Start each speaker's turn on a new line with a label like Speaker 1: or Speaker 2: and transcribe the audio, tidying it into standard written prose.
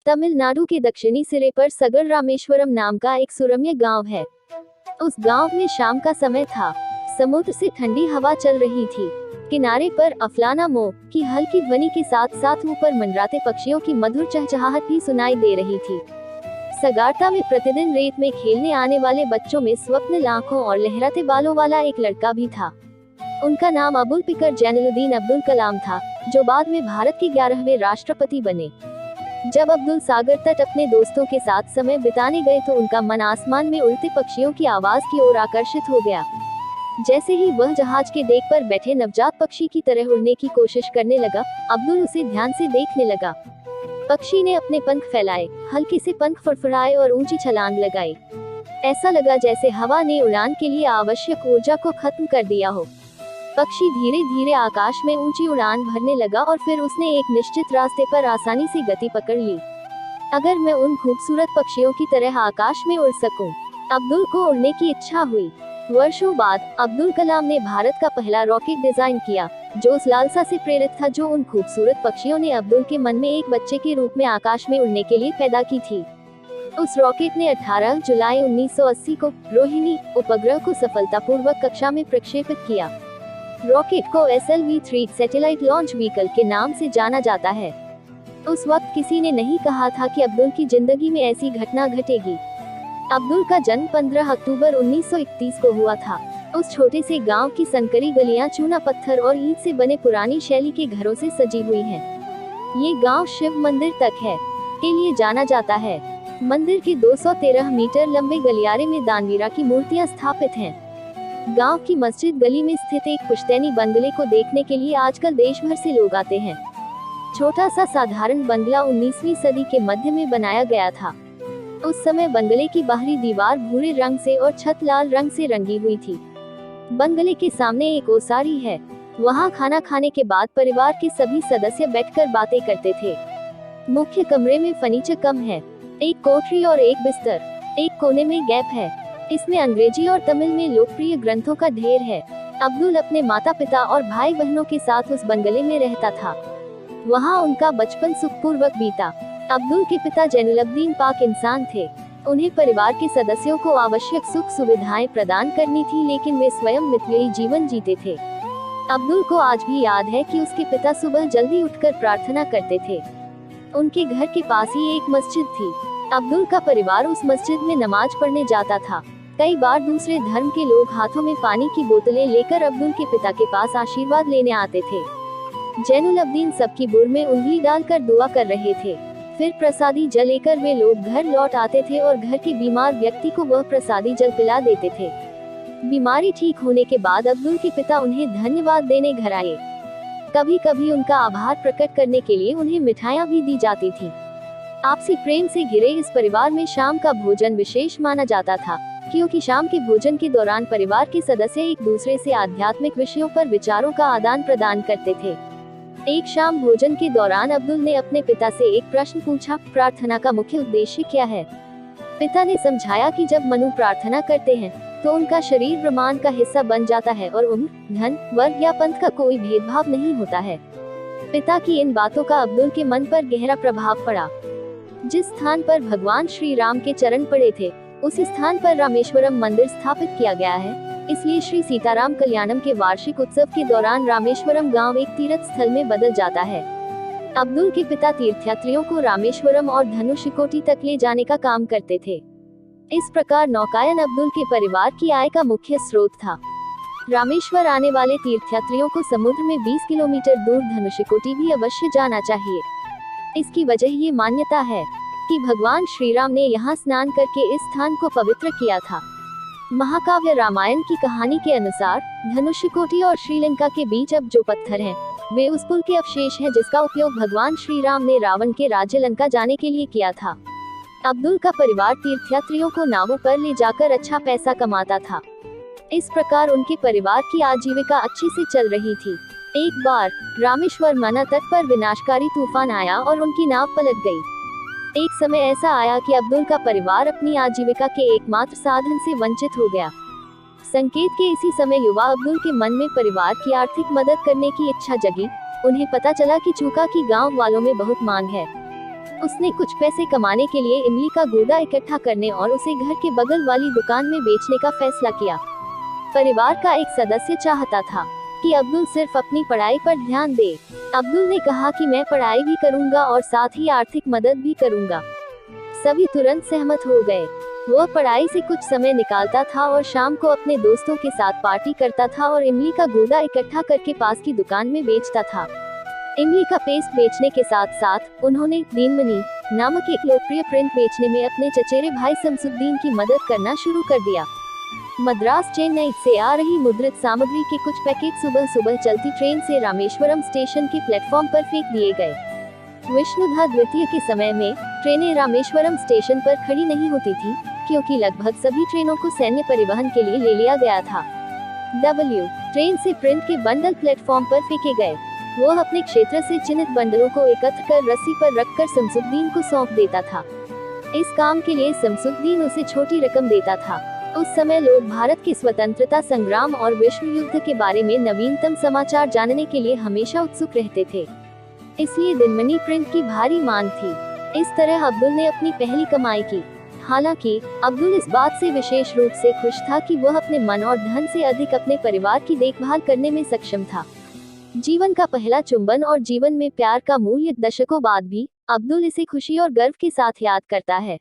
Speaker 1: तमिलनाडु के दक्षिणी सिरे पर सगर रामेश्वरम नाम का एक सुरम्य गांव है। उस गांव में शाम का समय था। समुद्र से ठंडी हवा चल रही थी। किनारे पर अफलाना मो की हल्की ध्वनि के साथ साथ ऊपर मंडराते पक्षियों की मधुर चहचहाहट भी सुनाई दे रही थी। सगारता में प्रतिदिन रेत में खेलने आने वाले बच्चों में स्वप्न आंखों और लहराते बालों वाला एक लड़का भी था। उनका नाम अबुल पिकर जैनुलुद्दीन अब्दुल कलाम था, जो बाद में भारत के 11वें राष्ट्रपति बने। जब अब्दुल सागर तट अपने दोस्तों के साथ समय बिताने गए तो उनका मन आसमान में उड़ते पक्षियों की आवाज की ओर आकर्षित हो गया। जैसे ही वह जहाज के डेक पर बैठे नवजात पक्षी की तरह उड़ने की कोशिश करने लगा, अब्दुल उसे ध्यान से देखने लगा। पक्षी ने अपने पंख फैलाए, हल्के से पंख फड़फड़ाए और ऊंची छलांग लगाई। ऐसा लगा जैसे हवा ने उड़ान के लिए आवश्यक ऊर्जा को खत्म कर दिया हो। पक्षी धीरे धीरे आकाश में ऊंची उड़ान भरने लगा और फिर उसने एक निश्चित रास्ते पर आसानी से गति पकड़ ली। अगर मैं उन खूबसूरत पक्षियों की तरह आकाश में उड़ सकूं, अब्दुल को उड़ने की इच्छा हुई। वर्षों बाद अब्दुल कलाम ने भारत का पहला रॉकेट डिजाइन किया, जो उस लालसा से प्रेरित था जो उन खूबसूरत पक्षियों ने अब्दुल के मन में एक बच्चे के रूप में आकाश में उड़ने के लिए पैदा की थी। उस रॉकेट ने 18 जुलाई 1980 को रोहिणी उपग्रह को सफलतापूर्वक कक्षा में प्रक्षेपित किया। रॉकेट को SLV-3 सैटेलाइट लॉन्च व्हीकल के नाम से जाना जाता है। उस वक्त किसी ने नहीं कहा था कि अब्दुल की जिंदगी में ऐसी घटना घटेगी। अब्दुल का जन्म 15 अक्टूबर 1931 को हुआ था। उस छोटे से गांव की संकरी गलियां चूना पत्थर और ईंट से बने पुरानी शैली के घरों से सजी हुई हैं। ये गांव शिव मंदिर तक है के लिए जाना जाता है। मंदिर के 213 मीटर लंबे गलियारे में दानवीरा की मूर्तियां स्थापित हैं। गांव की मस्जिद गली में स्थित एक पुश्तैनी बंगले को देखने के लिए आजकल देश भर से लोग आते हैं। छोटा सा साधारण बंगला 19वीं सदी के मध्य में बनाया गया था। उस समय बंगले की बाहरी दीवार भूरे रंग से और छत लाल रंग से रंगी हुई थी। बंगले के सामने एक ओसारी है। वहां खाना खाने के बाद परिवार के सभी सदस्य बैठकर बातें करते थे। मुख्य कमरे में फर्नीचर कम है, एक कोठरी और एक बिस्तर। एक कोने में गैप है, इसमें अंग्रेजी और तमिल में लोकप्रिय ग्रंथों का ढेर है। अब्दुल अपने माता पिता और भाई बहनों के साथ उस बंगले में रहता था। वहाँ उनका बचपन सुखपूर्वक बीता। अब्दुल के पिता जैनुलब्दीन पाक इंसान थे। उन्हें परिवार के सदस्यों को आवश्यक सुख सुविधाएं प्रदान करनी थी, लेकिन वे स्वयं मितव्ययी जीवन जीते थे। अब्दुल को आज भी याद है कि उसके पिता सुबह जल्दी उठकर प्रार्थना करते थे। उनके घर के पास ही एक मस्जिद थी। अब्दुल का परिवार उस मस्जिद में नमाज पढ़ने जाता था। कई बार दूसरे धर्म के लोग हाथों में पानी की बोतलें लेकर अब्दुल के पिता के पास आशीर्वाद लेने आते थे। जैनुलब्दीन सबकी बुर में उंगली डालकर दुआ कर रहे थे। फिर प्रसादी जल लेकर वे लोग घर लौट आते थे और घर के बीमार व्यक्ति को वह प्रसादी जल पिला देते थे। बीमारी ठीक होने के बाद अब्दुल के पिता उन्हें धन्यवाद देने घर आए। कभी कभी उनका आभार प्रकट करने के लिए उन्हें मिठाइयाँ भी दी जाती थी। आपसी प्रेम से घिरे इस परिवार में शाम का भोजन विशेष माना जाता था, क्योंकि शाम के भोजन के दौरान परिवार के सदस्य एक दूसरे से आध्यात्मिक विषयों पर विचारों का आदान प्रदान करते थे। एक शाम भोजन के दौरान अब्दुल ने अपने पिता से एक प्रश्न पूछा, प्रार्थना का मुख्य उद्देश्य क्या है? पिता ने समझाया कि जब मनु प्रार्थना करते हैं तो उनका शरीर ब्रह्मांड का हिस्सा बन जाता है और उम्र, धन, वर्ग या पंथ का कोई भेदभाव नहीं होता है। पिता की इन बातों का अब्दुल के मन पर गहरा प्रभाव पड़ा। जिस स्थान पर भगवान श्री राम के चरण पड़े थे, उस स्थान पर रामेश्वरम मंदिर स्थापित किया गया है। इसलिए श्री सीताराम कल्याणम के वार्षिक उत्सव के दौरान रामेश्वरम गांव एक तीर्थ स्थल में बदल जाता है। अब्दुल के पिता तीर्थयात्रियों को रामेश्वरम और धनुषकोटी तक ले जाने का काम करते थे। इस प्रकार नौकायन अब्दुल के परिवार की आय का मुख्य स्रोत था। रामेश्वर आने वाले तीर्थयात्रियों को समुद्र में 20 किलोमीटर दूर धनुषकोटी भी अवश्य जाना चाहिए। इसकी वजह ये मान्यता है कि भगवान श्री राम ने यहाँ स्नान करके इस स्थान को पवित्र किया था। महाकाव्य रामायण की कहानी के अनुसार धनुषकोटी और श्रीलंका के बीच अब जो पत्थर हैं, वे उस पुल के अवशेष हैं जिसका उपयोग भगवान श्री राम ने रावण के राज्य लंका जाने के लिए किया था। अब्दुल का परिवार तीर्थयात्रियों को नावों पर ले जाकर अच्छा पैसा कमाता था। इस प्रकार उनके परिवार की आजीविका अच्छी से चल रही थी। एक बार रामेश्वर मना तट पर विनाशकारी तूफान आया और उनकी नाव पलट गई। एक समय ऐसा आया कि अब्दुल का परिवार अपनी आजीविका के एकमात्र साधन से वंचित हो गया। संकेत के इसी समय युवा अब्दुल के मन में परिवार की आर्थिक मदद करने की इच्छा जगी। उन्हें पता चला कि चूका की गांव वालों में बहुत मांग है। उसने कुछ पैसे कमाने के लिए इमली का गूदा इकट्ठा करने और उसे घर के बगल वाली दुकान में बेचने का फैसला किया। परिवार का एक सदस्य चाहता था कि अब्दुल सिर्फ अपनी पढ़ाई पर ध्यान दे। अब्दुल ने कहा कि मैं पढ़ाई भी करूंगा और साथ ही आर्थिक मदद भी करूंगा। सभी तुरंत सहमत हो गए। वह पढ़ाई से कुछ समय निकालता था और शाम को अपने दोस्तों के साथ पार्टी करता था और इमली का गूदा इकट्ठा करके पास की दुकान में बेचता था। इमली का पेस्ट बेचने के साथ साथ उन्होंने दीनमनी नामक एक लोकप्रिय प्रिंट बेचने में अपने चचेरे भाई शमसुद्दीन की मदद करना शुरू कर दिया। मद्रास चेन्नई से आ रही मुद्रित सामग्री के कुछ पैकेट सुबह सुबह चलती ट्रेन से रामेश्वरम स्टेशन के प्लेटफॉर्म पर फेंक दिए गए। विष्णुधर द्वितीय के समय में ट्रेनें रामेश्वरम स्टेशन पर खड़ी नहीं होती थी, क्योंकि लगभग सभी ट्रेनों को सैन्य परिवहन के लिए ले लिया गया था। ट्रेन से प्रिंट के बंडल प्लेटफॉर्म पर फेंके गए। वह अपने क्षेत्र से चिन्हित बंडलों को एकत्र कर रस्सी पर रखकर शमसुद्दीन को सौंप देता था। इस काम के लिए शमसुद्दीन उसे छोटी रकम देता था। उस समय लोग भारत के स्वतंत्रता संग्राम और विश्व युद्ध के बारे में नवीनतम समाचार जानने के लिए हमेशा उत्सुक रहते थे, इसलिए दिनमनी प्रिंट की भारी मांग थी। इस तरह अब्दुल ने अपनी पहली कमाई की। हालांकि अब्दुल इस बात से विशेष रूप से खुश था कि वह अपने मन और धन से अधिक अपने परिवार की देखभाल करने में सक्षम था। जीवन का पहला चुंबन और जीवन में प्यार का मूल्य दशकों बाद भी अब्दुल इसे खुशी और गर्व के साथ याद करता है।